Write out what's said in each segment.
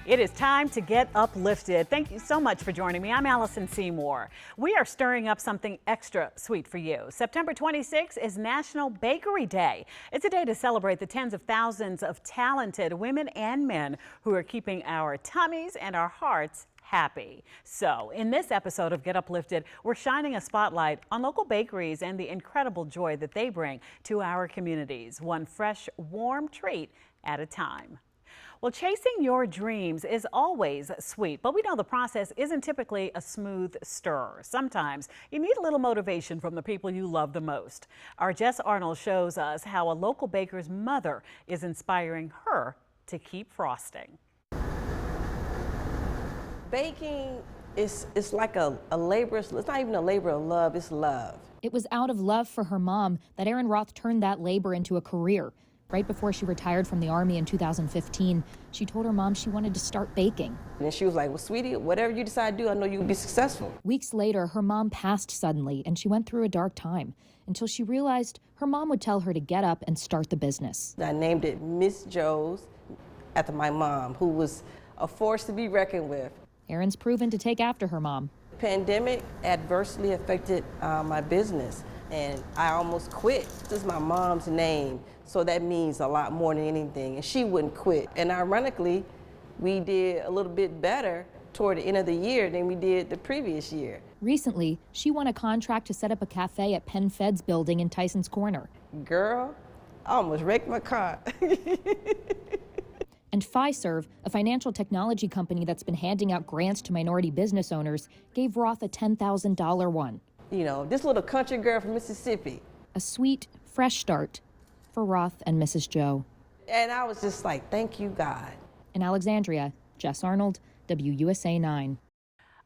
It is time to get uplifted. Thank you so much for joining me. I'm Allison Seymour. We are stirring up something extra sweet for you. September 26th is National Bakery Day. It's a day to celebrate the tens of thousands of talented women and men who are keeping our tummies and our hearts happy. So in this episode of Get Uplifted, we're shining a spotlight on local bakeries and the incredible joy that they bring to our communities, one fresh, warm treat at a time. Well, chasing your dreams is always sweet, but we know the process isn't typically a smooth stir. Sometimes you need a little motivation from the people you love the most. Our Jess Arnold shows us how a local baker's mother is inspiring her to keep frosting. Baking is like a labor. It's not even a labor of love, it's love. It was out of love for her mom that Erin Roth turned that labor into a career. Right before she retired from the Army in 2015, she told her mom she wanted to start baking. And she was like, well, sweetie, whatever you decide to do, I know you'll be successful. Weeks later, her mom passed suddenly, and she went through a dark time until she realized her mom would tell her to get up and start the business. I named it Miss Joe's after my mom, who was a force to be reckoned with. Erin's proven to take after her mom. The pandemic adversely affected my business, and I almost quit. This is my mom's name, so that means a lot more than anything, and she wouldn't quit. And ironically, we did a little bit better toward the end of the year than we did the previous year. Recently, she won a contract to set up a cafe at Penn Fed's building in Tyson's Corner. Girl, I almost wrecked my car. And Fiserv, a financial technology company that's been handing out grants to minority business owners, gave Roth a $10,000 one. You know, this little country girl from Mississippi. A sweet, fresh start for Roth and Mrs. Joe. And I was just like, thank you, God. In Alexandria, Jess Arnold, WUSA 9.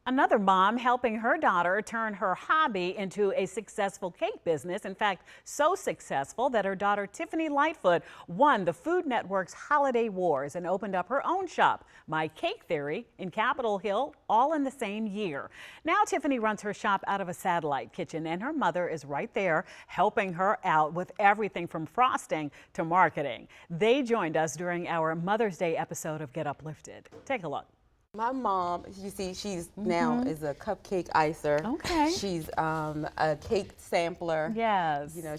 Another mom helping her daughter turn her hobby into a successful cake business. In fact, so successful that her daughter Tiffany Lightfoot won the Food Network's Holiday Wars and opened up her own shop, My Cake Theory, in Capitol Hill, all in the same year. Now Tiffany runs her shop out of a satellite kitchen, and her mother is right there helping her out with everything from frosting to marketing. They joined us during our Mother's Day episode of Get Uplifted. Take a look. My mom, you see, she's now is a cupcake icer. Okay. She's a cake sampler. Yes. You know,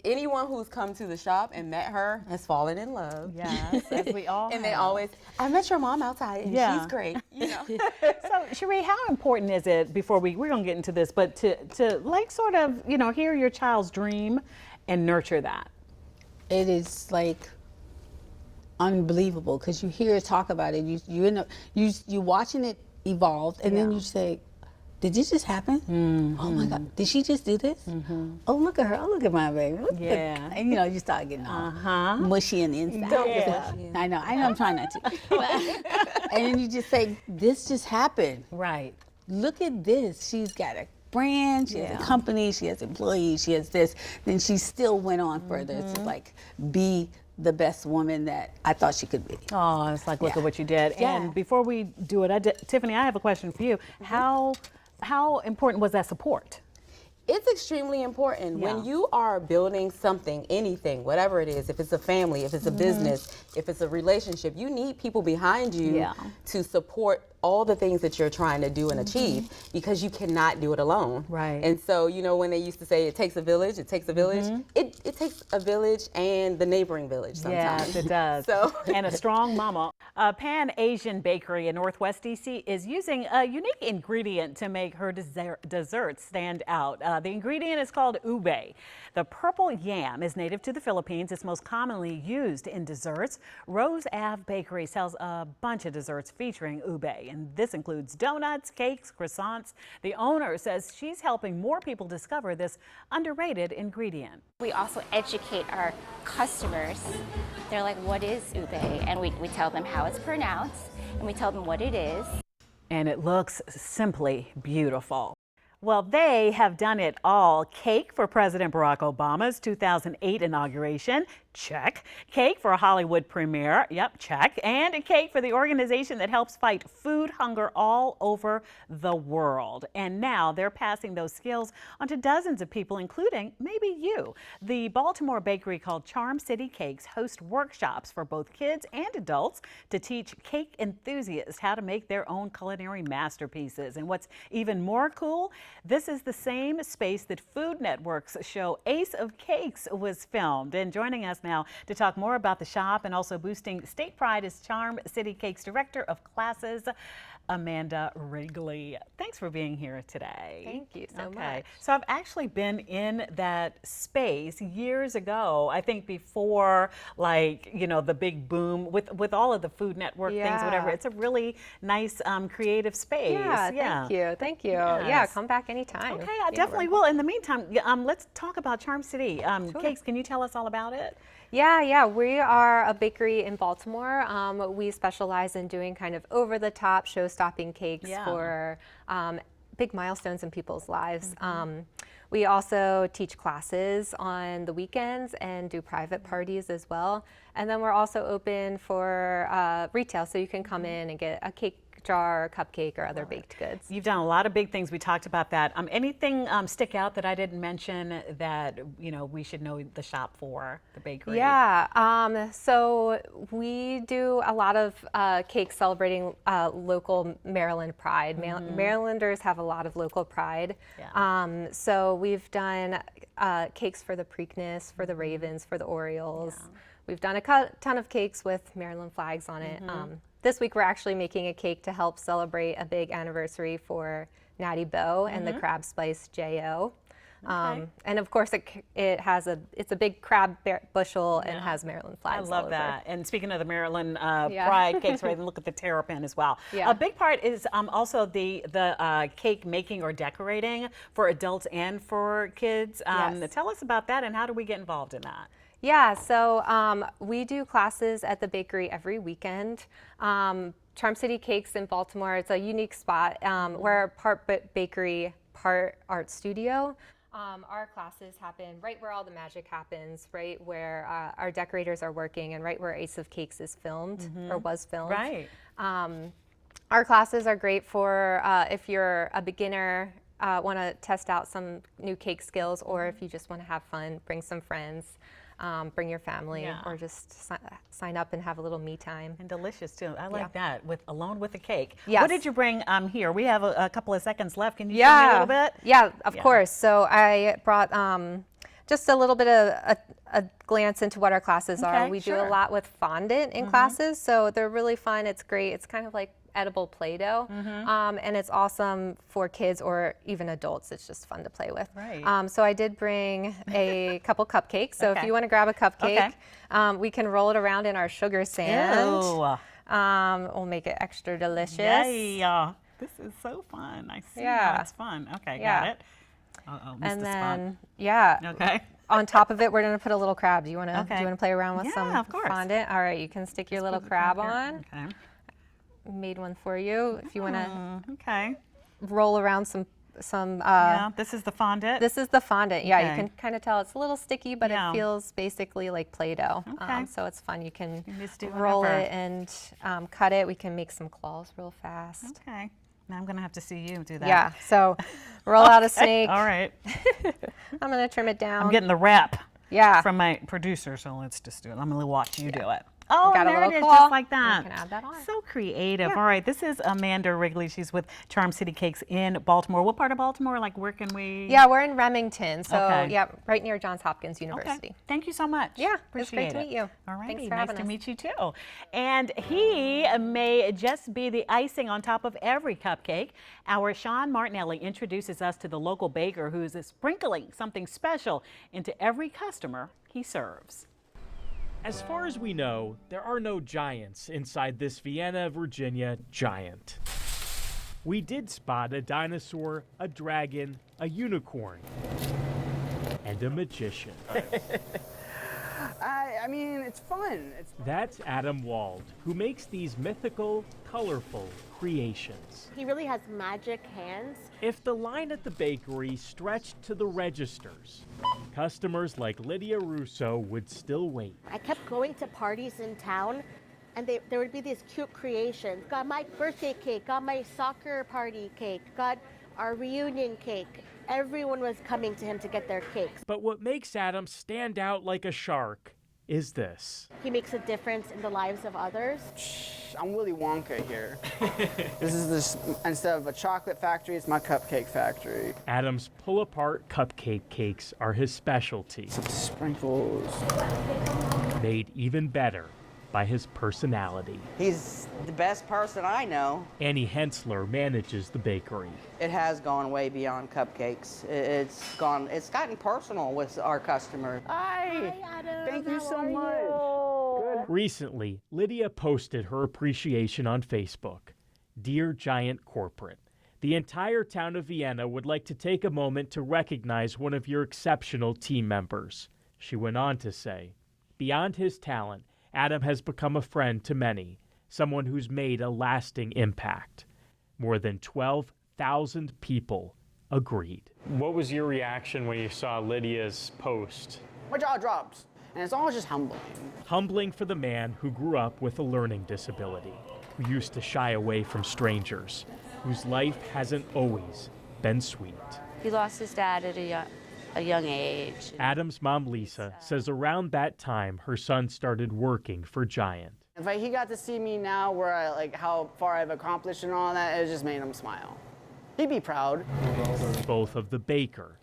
anyone who's come to the shop and met her has fallen in love. Yes, as we all And have. they always, I met your mom outside and Yeah. she's great, you know. So, Cherie, how important is it, before we're going to get into this, but to like sort of, you know, hear your child's dream and nurture that? It is like unbelievable because you hear her talk about it. You watching it evolve, and then you say, "Did this just happen? Oh my God! Did she just do this? Oh, look at her! Oh, look at my baby! Look Yeah. and you know, you start getting all mushy on the inside. Yeah. I know. I'm trying not to. And then you just say, "This just happened. Right. Look at this. She's got a brand. She has a company. She has employees. She has this." Then she still went on further to like be the best woman that I thought she could be. Oh, it's like, look at what you did. Yeah. And before we do it, Tiffany, I have a question for you. How important was that support? It's extremely important when you are building something, anything, whatever it is, if it's a family, if it's a business, if it's a relationship, you need people behind you to support all the things that you're trying to do and achieve, because you cannot do it alone. Right. And so, you know, when they used to say it takes a village, it takes a village, it takes a village and the neighboring village sometimes. Yes, it does. So. And a strong mama. A Pan-Asian bakery in Northwest DC is using a unique ingredient to make her desserts stand out. The ingredient is called ube. The purple yam is native to the Philippines. It's most commonly used in desserts. Rose Ave Bakery sells a bunch of desserts featuring ube, and this includes donuts, cakes, croissants. The owner says she's helping more people discover this underrated ingredient. We also educate our customers. They're like, what is ube? And we tell them how it's pronounced, and we tell them what it is. And it looks simply beautiful. Well, they have done it all. Cake for President Barack Obama's 2008 inauguration, Check. Cake for a Hollywood premiere. Yep, check. And a cake for the organization that helps fight food hunger all over the world. And now they're passing those skills onto dozens of people, including maybe you. The Baltimore bakery called Charm City Cakes hosts workshops for both kids and adults to teach cake enthusiasts how to make their own culinary masterpieces. And what's even more cool, this is the same space that Food Network's show Ace of Cakes was filmed. And joining us now to talk more about the shop and also boosting state pride is Charm City Cakes Director of Classes, Amanda Wrigley. Thanks for being here today. Thank you so much. So I've actually been in that space years ago, I think before, like, you know, the big boom with all of the Food Network things, whatever. It's a really nice creative space. Thank you. Thank you. Yes. Yeah, come back anytime. Okay, I definitely will. In the meantime, let's talk about Charm City Cakes. Can you tell us all about it? Yeah, we are a bakery in Baltimore. We specialize in doing kind of over-the-top, show-stopping cakes for big milestones in people's lives. We also teach classes on the weekends and do private parties as well. And then we're also open for retail, so you can come in and get a cake jar, or cupcake, or other baked goods. You've done a lot of big things. We talked about that. Anything stick out that I didn't mention that, you know, we should know the shop for, the bakery? Yeah, so we do a lot of cakes celebrating local Maryland pride. Marylanders have a lot of local pride. So we've done cakes for the Preakness, for the Ravens, for the Orioles. We've done a ton of cakes with Maryland flags on it. This week we're actually making a cake to help celebrate a big anniversary for Natty Boh and the Crab Spice J.O. And of course it's a big crab bushel and has Maryland flags. I love that. And speaking of the Maryland pride cakes, right, and look at the terrapin as well. A big part is also the cake making or decorating for adults and for kids. Tell us about that and how do we get involved in that? Yeah, so we do classes at the bakery every weekend. Charm City Cakes in Baltimore, it's a unique spot. We're part bakery, part art studio. Our classes happen right where all the magic happens, right where our decorators are working and right where Ace of Cakes is filmed or was filmed. Right. Our classes are great for if you're a beginner, want to test out some new cake skills, or if you just want to have fun, bring some friends. Bring your family, or just sign up and have a little me time. And delicious too. I like that. Along with the cake. Yes. What did you bring here? We have a couple of seconds left. Can you show me a little bit? Yeah, of course. So I brought just a little bit of a glance into what our classes are. We do a lot with fondant in classes, so they're really fun. It's great. It's kind of like edible Play-Doh, and it's awesome for kids or even adults. It's just fun to play with. Right. So I did bring a couple cupcakes. So if you want to grab a cupcake, we can roll it around in our sugar sand. We'll make it extra delicious. Yeah. This is so fun. I see how it's fun. Okay, got it. And then, okay. On top of it, we're going to put a little crab. Do you want to play around with some fondant? All right, you can stick your little crab on. Okay. Made one for you if you want to roll around some this is the fondant. This is the fondant. You can kind of tell it's a little sticky, but it feels basically like Play-Doh. So it's fun. You can roll it and cut it. We can make some claws real fast. Okay. Now I'm going to have to see you do that. Yeah. So roll out a snake. All right. I'm going to trim it down. I'm getting the rep from my producer, so let's just do it. I'm going to watch you do it. Oh, got there a it is, claw. just like that. You can add that on. So creative. All right, this is Amanda Wrigley. She's with Charm City Cakes in Baltimore. What part of Baltimore? Like, where can we? Yeah, we're in Remington, so right near Johns Hopkins University. Okay. Thank you so much. Yeah, appreciate it's great to meet you. All right, thanks for nice having to us. meet you too. And he may just be the icing on top of every cupcake. Our Sean Martinelli introduces us to the local baker who's sprinkling something special into every customer he serves. As far as we know, there are no giants inside this Vienna, Virginia giant. We did spot a dinosaur, a dragon, a unicorn, and a magician. I I mean, it's fun. That's Adam Wald, who makes these mythical, colorful creations. He really has magic hands. If the line at the bakery stretched to the registers, customers like Lydia Russo would still wait. I kept going to parties in town, and there would be these cute creations. Got my birthday cake, got my soccer party cake, got our reunion cake. Everyone was coming to him to get their cakes. But what makes Adam stand out like a shark is this. He makes a difference in the lives of others. I'm Willy Wonka here. Instead of a chocolate factory, it's my cupcake factory. Adam's pull-apart cupcake cakes are his specialty. Some sprinkles. Made even better by his personality. He's the best person I know. Annie Hensler manages the bakery. It has gone way beyond cupcakes. It's gotten personal with our customers. Hi, Adam. thank you so much. Good. Recently, Lydia posted her appreciation on Facebook. Dear Giant Corporate, the entire town of Vienna would like to take a moment to recognize one of your exceptional team members. She went on to say, beyond his talent, Adam has become a friend to many, someone who's made a lasting impact. More than 12,000 people agreed. What was your reaction when you saw Lydia's post? My jaw dropped, and it's all just humbling. Humbling for the man who grew up with a learning disability, who used to shy away from strangers, whose life hasn't always been sweet. He lost his dad at a young age. Adam's mom, Lisa, says around that time her son started working for Giant. If he got to see me now, where how far I've accomplished and all that, it just made him smile. He'd be proud. Both of the baker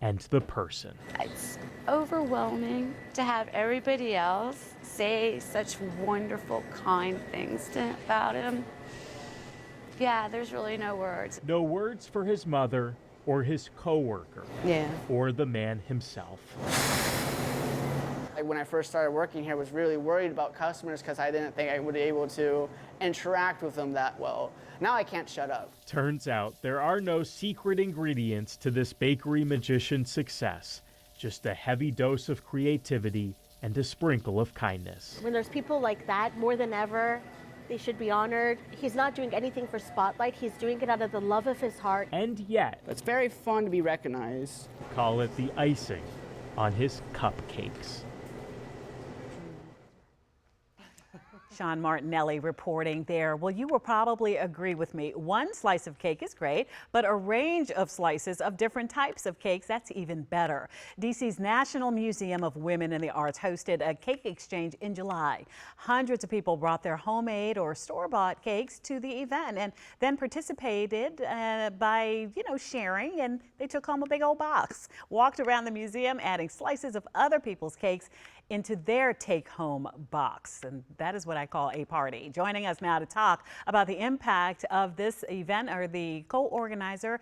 and the person. It's overwhelming to have everybody else say such wonderful, kind things about him. Yeah, there's really no words. No words for his mother or his co-worker, or the man himself. When I first started working here, I was really worried about customers because I didn't think I would be able to interact with them that well. Now I can't shut up. Turns out there are no secret ingredients to this bakery magician's success, just a heavy dose of creativity and a sprinkle of kindness. When there's people like that, more than ever, they should be honored. He's not doing anything for spotlight. He's doing it out of the love of his heart. And yet, it's very fun to be recognized. Call it the icing on his cupcakes. Sean Martinelli reporting there. Well, you will probably agree with me. One slice of cake is great, but a range of slices of different types of cakes, that's even better. DC's National Museum of Women in the Arts hosted a cake exchange in July. Hundreds of people brought their homemade or store-bought cakes to the event and then participated by, sharing, and they took home a big old box. Walked around the museum adding slices of other people's cakes into their take-home box. And that is what I call a party. Joining us now to talk about the impact of this event are the co-organizer,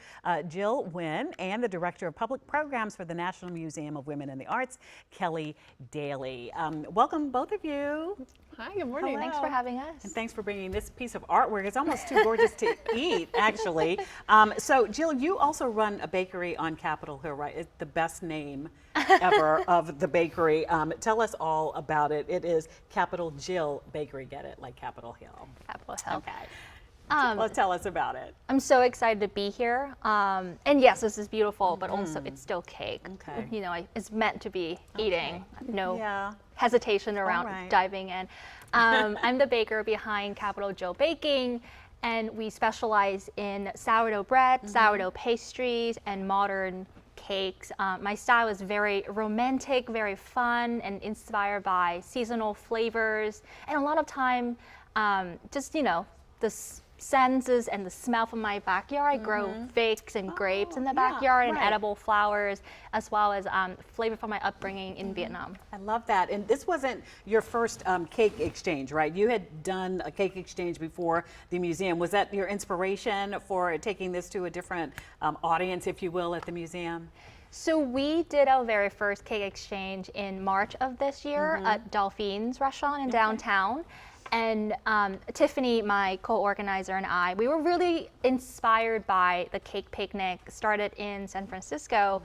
Jill Wynn, and the Director of Public Programs for the National Museum of Women in the Arts, Kelly Daly. Welcome, both of you. Hi, good morning. Hello. Thanks for having us. And thanks for bringing this piece of artwork. It's almost too gorgeous to eat, actually. So, Jill, you also run a bakery on Capitol Hill, right? It's the best name ever of the bakery. Tell us all about it. It is Capitol Jill Bakery. Get it? Like Capitol Hill. Capitol Hill. Okay. Well, tell us about it. I'm so excited to be here. And yes, this is beautiful, but also it's still cake. Okay. It's meant to be eating. No Yeah. hesitation around diving in. I'm the baker behind Capitol Jill Baking, and we specialize in sourdough bread, sourdough pastries, and modern cakes. My style is very romantic, very fun, and inspired by seasonal flavors, and a lot of time, the senses and the smell from my backyard. I grow figs and grapes in the backyard and edible flowers, as well as flavor from my upbringing in Vietnam. I love that. And this wasn't your first cake exchange, right? You had done a cake exchange before the museum. Was that your inspiration for taking this to a different audience, if you will, at the museum? So we did our very first cake exchange in March of this year at Delphine's restaurant in downtown. And Tiffany, my co-organizer, and I, we were really inspired by the Cake Picnic, started in San Francisco.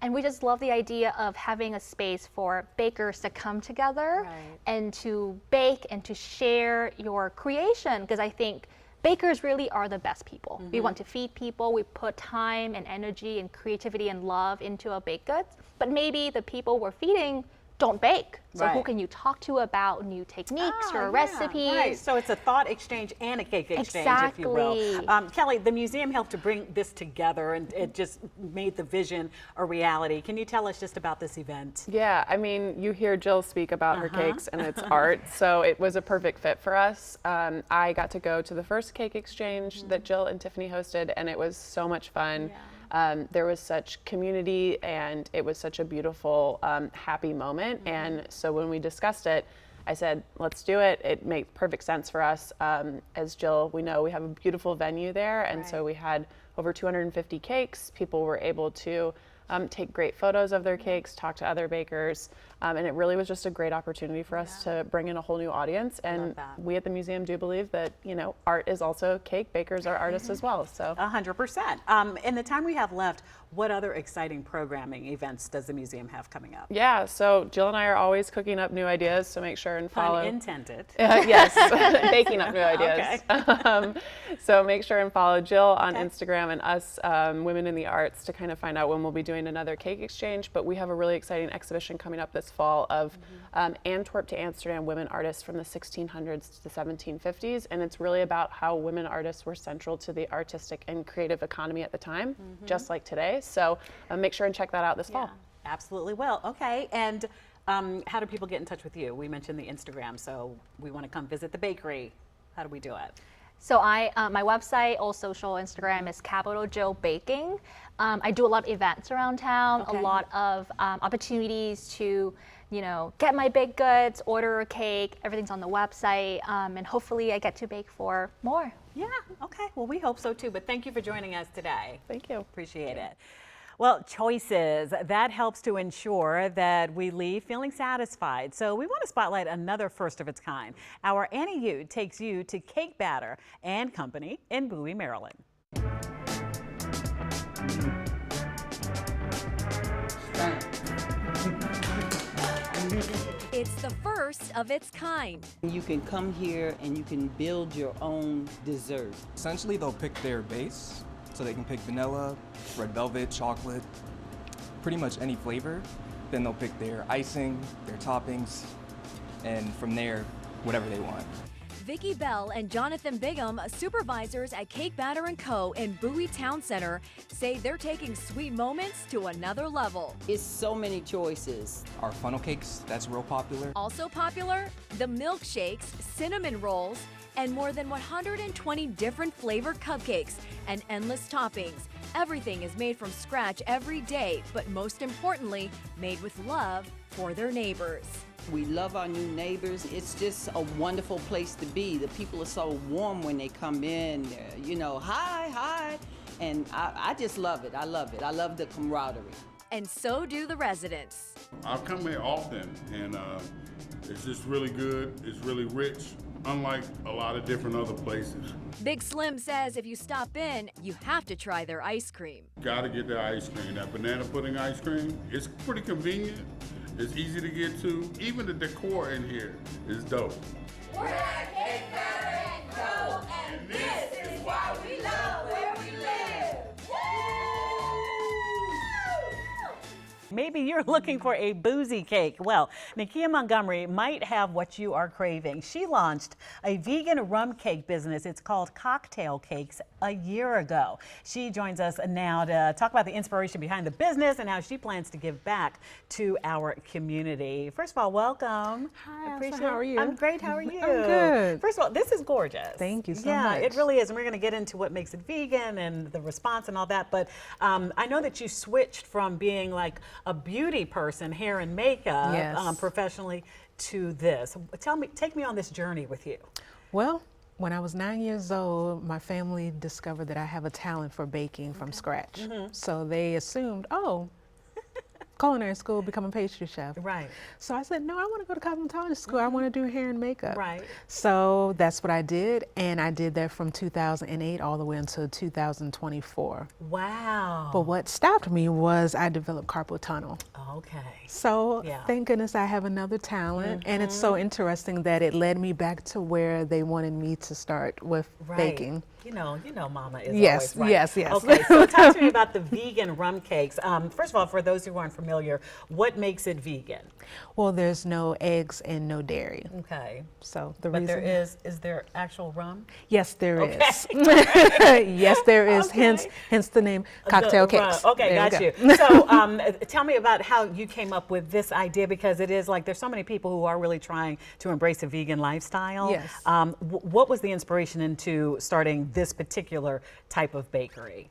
And we just love the idea of having a space for bakers to come together and to bake and to share your creation. Because I think bakers really are the best people. We want to feed people. We put time and energy and creativity and love into our baked goods. But maybe the people we're feeding don't bake. So who can you talk to about new techniques or recipes? Right. So it's a thought exchange and a cake exchange, if you will. Kelly, the museum helped to bring this together, and it just made the vision a reality. Can you tell us just about this event? Yeah, I mean, you hear Jill speak about her cakes and it's art, so it was a perfect fit for us. I got to go to the first cake exchange that Jill and Tiffany hosted, and it was so much fun. There was such community, and it was such a beautiful, happy moment. And so when we discussed it, I said, let's do it. It made perfect sense for us. As Jill, we know we have a beautiful venue there, and so we had over 250 cakes. People were able to take great photos of their cakes, talk to other bakers, and it really was just a great opportunity for us to bring in a whole new audience. And we at the museum do believe that, you know, art is also cake. Bakers are artists as well. So 100%. In the time we have left, what other exciting programming events does the museum have coming up? Yeah, so Jill and I are always cooking up new ideas, so make sure and follow. Pun intended. Yes, baking up new ideas. So make sure and follow Jill on Instagram and us, Women in the Arts, to kind of find out when we'll be doing another cake exchange. But we have a really exciting exhibition coming up this fall of Antwerp to Amsterdam women artists from the 1600s to the 1750s. And it's really about how women artists were central to the artistic and creative economy at the time, just like today. So make sure and check that out this fall. Absolutely will. Okay. And how do people get in touch with you? We mentioned the Instagram, so we want to come visit the bakery. How do we do it? So my website, all social, Instagram is Capital Jill Baking. I do a lot of events around town, a lot of opportunities to, you know, get my baked goods, order a cake. Everything's on the website, and hopefully I get to bake for more. Yeah, okay. Well, we hope so too, but thank you for joining us today. Thank you. Appreciate it. Well, choices, that helps to ensure that we leave feeling satisfied. So we want to spotlight another first of its kind. Our Annie Yu takes you to Cake Batter and Company in Bowie, Maryland. It's the first of its kind. You can come here and you can build your own dessert. Essentially, they'll pick their base, so they can pick vanilla, red velvet, chocolate, pretty much any flavor. Then they'll pick their icing, their toppings, and from there, whatever they want. Vicki Bell and Jonathan Bigham, supervisors at Cake Batter & Co. in Bowie Town Center, say they're taking sweet moments to another level. It's so many choices. Our funnel cakes, that's real popular. Also popular, the milkshakes, cinnamon rolls, and more than 120 different flavored cupcakes and endless toppings. Everything is made from scratch every day, but most importantly, made with love for their neighbors. We love our new neighbors. It's just a wonderful place to be. The people are so warm when they come in. You know, hi, hi. And I just love it. I love it. I love the camaraderie. And so do the residents. I come here often, and it's just really good. It's really rich, unlike a lot of different other places. Big Slim says if you stop in, you have to try their ice cream. Gotta get the ice cream. That banana pudding ice cream, it's pretty convenient. It's easy to get to. Even the decor in here is dope. We're at Cake Batter & Co. and this is why we love where we live. Maybe you're looking for a boozy cake. Well, Nakia Montgomery might have what you are craving. She launched a vegan rum cake business. It's called Cocktail Cakes a year ago. She joins us now to talk about the inspiration behind the business and how she plans to give back to our community. First of all, welcome. Hi, Elsa, how are you? I'm great. How are you? I'm good. First of all, this is gorgeous. Thank you so much. Yeah, it really is. And we're going to get into what makes it vegan and the response and all that. But I know that you switched from being like a beauty person, hair and makeup, professionally, to this. Take me on this journey with you. Well, when I was 9 years old, my family discovered that I have a talent for baking from scratch. So they assumed, oh, culinary school, become a pastry chef. Right. So I said, no, I want to go to cosmetology school. I want to do hair and makeup. Right. So that's what I did, and I did that from 2008 all the way until 2024. Wow. But what stopped me was I developed carpal tunnel. Okay. So Yeah. thank goodness I have another talent, and it's so interesting that it led me back to where they wanted me to start with baking. You know, Mama is Yes, always right. yes. Okay, so talk to me about the vegan rum cakes. First of all, for those who aren't familiar, what makes it vegan? Well, there's no eggs and no dairy. Okay. So the But reason there is there actual rum? Yes, there Okay. is. Yes, there is. Okay. Hence the name Cocktail The rum. Cakes. Okay, There got we you. go. So tell me about how you came up with this idea, because it is like there's so many people who are really trying to embrace a vegan lifestyle. Yes. What was the inspiration into starting this particular type of bakery?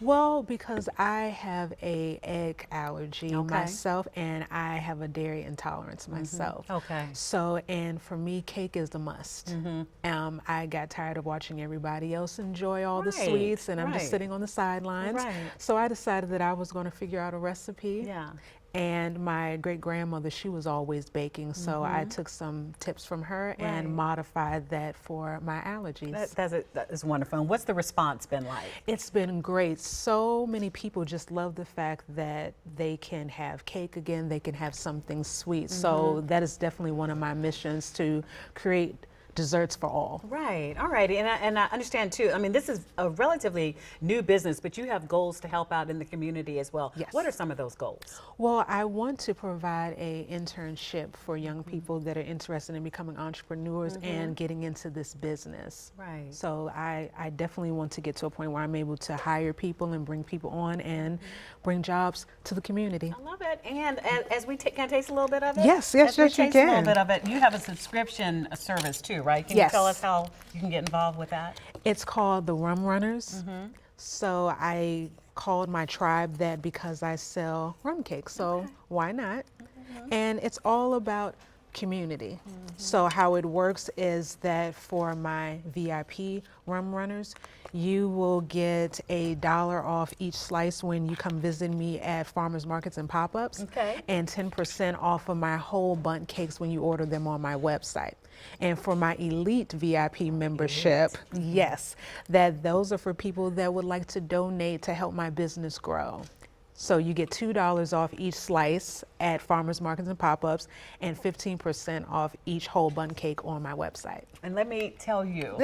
Well, because I have a egg allergy Okay. myself, and I have a dairy intolerance myself. Okay. So, and for me, cake is the must. I got tired of watching everybody else enjoy all the Right, sweets, and I'm right. just sitting on the sidelines. Right. So I decided that I was going to figure out a recipe. Yeah. And my great grandmother, she was always baking, so I took some tips from her Right. and modified that for my allergies. That is wonderful. And what's the response been like? It's been great. So many people just love the fact that they can have cake again, they can have something sweet. So that is definitely one of my missions, to create desserts for all. Right. All righty. And I understand too. I mean, this is a relatively new business, but you have goals to help out in the community as well. Yes. What are some of those goals? Well, I want to provide a internship for young people that are interested in becoming entrepreneurs and getting into this business. Right. So I definitely want to get to a point where I'm able to hire people and bring people on and bring jobs to the community. I love it. And as we can I taste a little bit of it? Yes, As we you taste a can. little bit of it. You have a subscription service too, right? Can you Yes. tell us how you can get involved with that? It's called the Rum Runners. So I called my tribe that because I sell rum cakes, so why not? And it's all about community. So how it works is that for my VIP rum runners, you will get $1 off each slice when you come visit me at farmers markets and pop-ups, Okay. and 10% off of my whole bundt cakes when you order them on my website. And for my elite VIP membership, yes, those are for people that would like to donate to help my business grow. So you get $2 off each slice at farmers markets and pop-ups, and 15% off each whole bundt cake on my website. And let me tell you,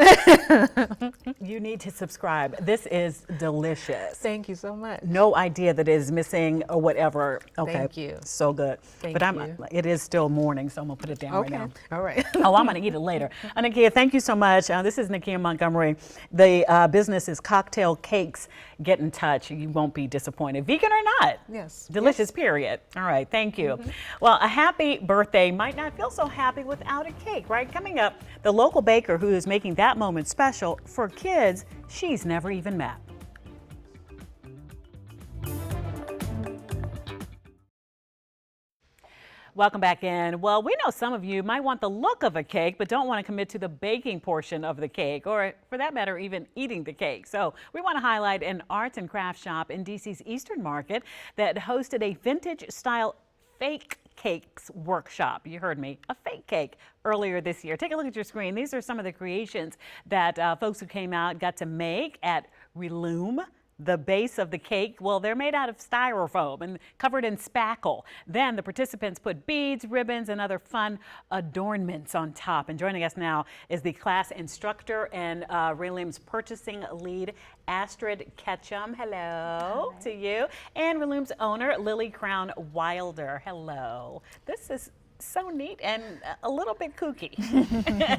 you need to subscribe. This is delicious. Thank you so much. No idea that it is missing or whatever. Okay. Thank you. So good. Thank but you. It is still morning, so I'm gonna put it down right now. All right. Oh, I'm going to eat it later. Nakia, thank you so much. This is Nakia Montgomery. The business is Cocktail Cakes. Get in touch. You won't be disappointed. Vegan or not. Yes. Delicious, period. All right, thank you. Well, a happy birthday might not feel so happy without a cake, right? Coming up, the local baker who is making that moment special for kids she's never even met. Welcome back in. Well, we know some of you might want the look of a cake, but don't want to commit to the baking portion of the cake, or for that matter, even eating the cake. So we want to highlight an arts and craft shop in DC's Eastern Market that hosted a vintage style fake cakes workshop. You heard me, a fake cake earlier this year. Take a look at your screen. These are some of the creations that folks who came out got to make at Relume. The base of the cake, well, they're made out of styrofoam and covered in spackle. Then the participants put beads, ribbons, and other fun adornments on top. And joining us now is the class instructor and Relume's purchasing lead, Astrid Ketchum. Hello to you. And Relume's owner, Lily Crown Wilder. Hello. This is so neat and a little bit kooky.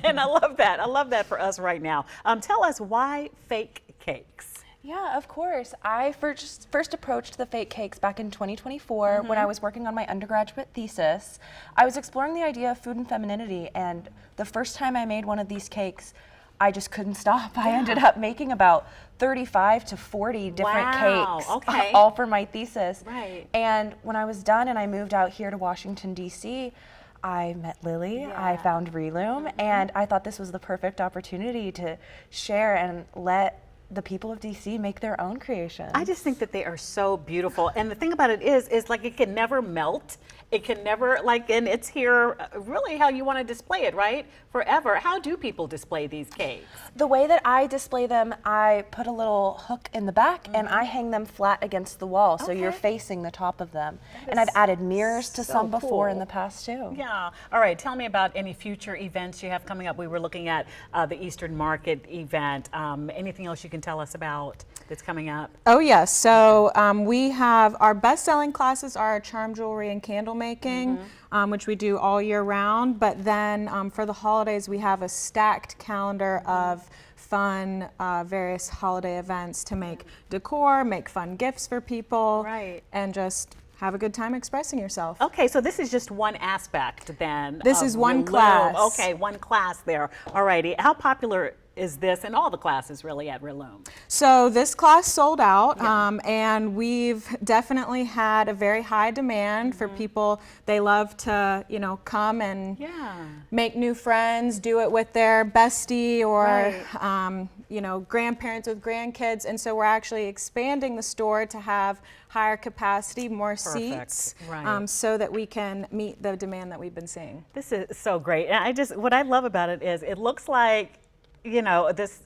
And I love that. I love that for us right now. Tell us, why fake cakes? Yeah, of course. I first approached the fake cakes back in 2024 when I was working on my undergraduate thesis. I was exploring the idea of food and femininity, and the first time I made one of these cakes, I just couldn't stop. I ended up making about 35 to 40 different cakes, all for my thesis. Right. And when I was done and I moved out here to Washington, D.C., I met Lily, I found Relume, and I thought this was the perfect opportunity to share and let the people of DC make their own creations. I just think that they are so beautiful. And the thing about it is like it can never melt. It can never, like, and it's here really how you want to display it, right? Forever. How do people display these cakes? The way that I display them, I put a little hook in the back and I hang them flat against the wall, so you're facing the top of them. And I've added mirrors to some before in the past too. Yeah. All right. Tell me about any future events you have coming up. We were looking at the Eastern Market event. Anything else you can tell us about that's coming up? Oh yes. So we have our best-selling classes are charm jewelry and candle making, which we do all year round. But then for the holidays, we have a stacked calendar of fun various holiday events to make decor, make fun gifts for people, and just have a good time expressing yourself. Okay, so this is just one aspect then. This is one class. Okay, one class there. All righty. How popular is this and all the classes really at Relume? So this class sold out, and we've definitely had a very high demand for people. They love to, you know, come and make new friends, do it with their bestie or, you know, grandparents with grandkids. And so we're actually expanding the store to have higher capacity, more seats, so that we can meet the demand that we've been seeing. This is so great. And what I love about it is it looks like, you know, this,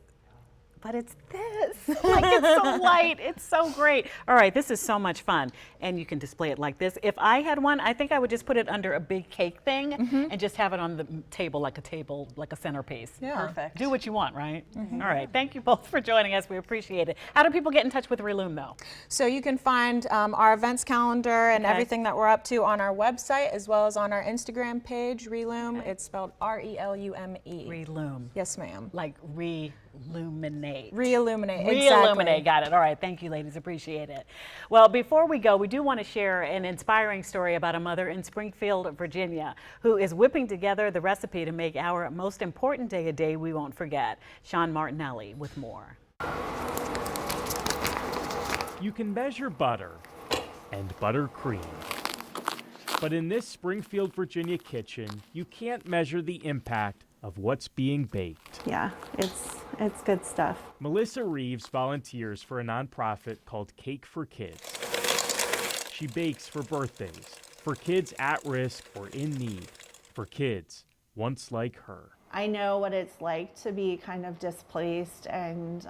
but it's this. Like, it's so light. It's so great. All right, this is so much fun. And you can display it like this. If I had one, I think I would just put it under a big cake thing and just have it on the table, like a centerpiece. Yeah. Perfect. Do what you want, right? All right. Thank you both for joining us. We appreciate it. How do people get in touch with Relume, though? So you can find our events calendar and everything that we're up to on our website, as well as on our Instagram page, Relume. It's spelled R-E-L-U-M-E. Relume. Yes, ma'am. Like re-illuminate. Re-illuminate, Re-illuminate, got it. All right, thank you, ladies, appreciate it. Well, before we go, we do want to share an inspiring story about a mother in Springfield, Virginia, who is whipping together the recipe to make our most important day a day we won't forget. Sean Martinelli with more. You can measure butter and buttercream. But in this Springfield, Virginia kitchen, you can't measure the impact of what's being baked. Yeah, it's good stuff. Melissa Reeves volunteers for a nonprofit called Cake for Kids. She bakes for birthdays, for kids at risk or in need, for kids once like her. I know what it's like to be kind of displaced and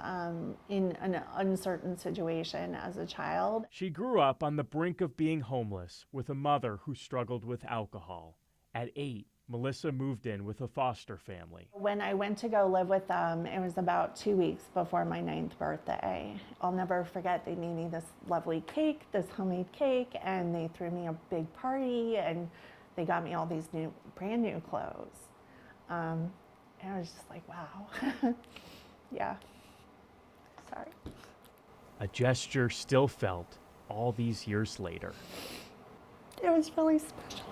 in an uncertain situation as a child. She grew up on the brink of being homeless with a mother who struggled with alcohol. At 8, Melissa moved in with a foster family. When I went to go live with them, it was about 2 weeks before my 9th birthday. I'll never forget, they made me this lovely cake, this homemade cake, and they threw me a big party, and they got me all these brand new clothes. And I was just like, wow. Yeah. Sorry. A gesture still felt all these years later. It was really special.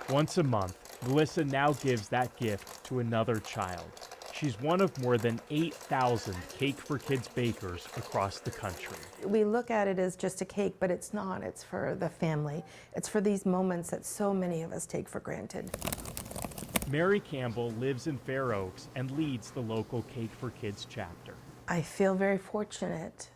Once a month, Melissa now gives that gift to another child. She's one of more than 8,000 Cake for Kids bakers across the country. We look at it as just a cake, but it's not. It's for the family. It's for these moments that so many of us take for granted. Mary Campbell lives in Fair Oaks and leads the local Cake for Kids chapter. I feel very fortunate,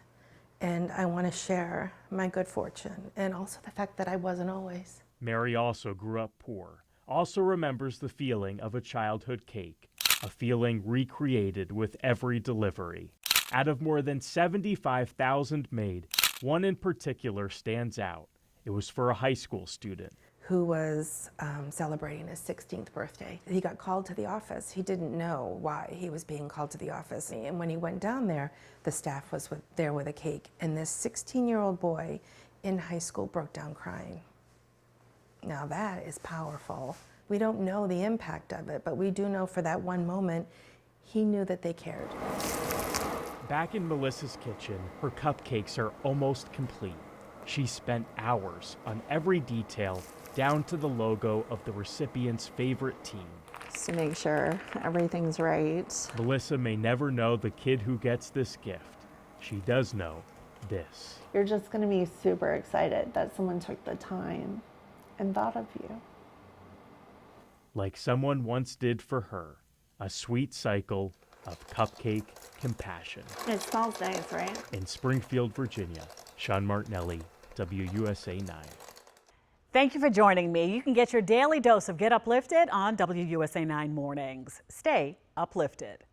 and I want to share my good fortune, and also the fact that I wasn't always. Mary also grew up poor, also remembers the feeling of a childhood cake, a feeling recreated with every delivery. Out of more than 75,000 made, one in particular stands out. It was for a high school student who was celebrating his 16th birthday. He got called to the office. He didn't know why he was being called to the office. And when he went down there, the staff was there with a cake. And this 16-year-old boy in high school broke down crying. Now that is powerful. We don't know the impact of it, but we do know for that one moment, he knew that they cared. Back in Melissa's kitchen, her cupcakes are almost complete. She spent hours on every detail, down to the logo of the recipient's favorite team. Just to make sure everything's right. Melissa may never know the kid who gets this gift. She does know this. You're just going to be super excited that someone took the time and thought of you. Like someone once did for her, a sweet cycle of cupcake compassion. It smells nice, right? In Springfield, Virginia, Sean Martinelli, WUSA 9. Thank you for joining me. You can get your daily dose of Get Uplifted on WUSA 9 mornings. Stay uplifted.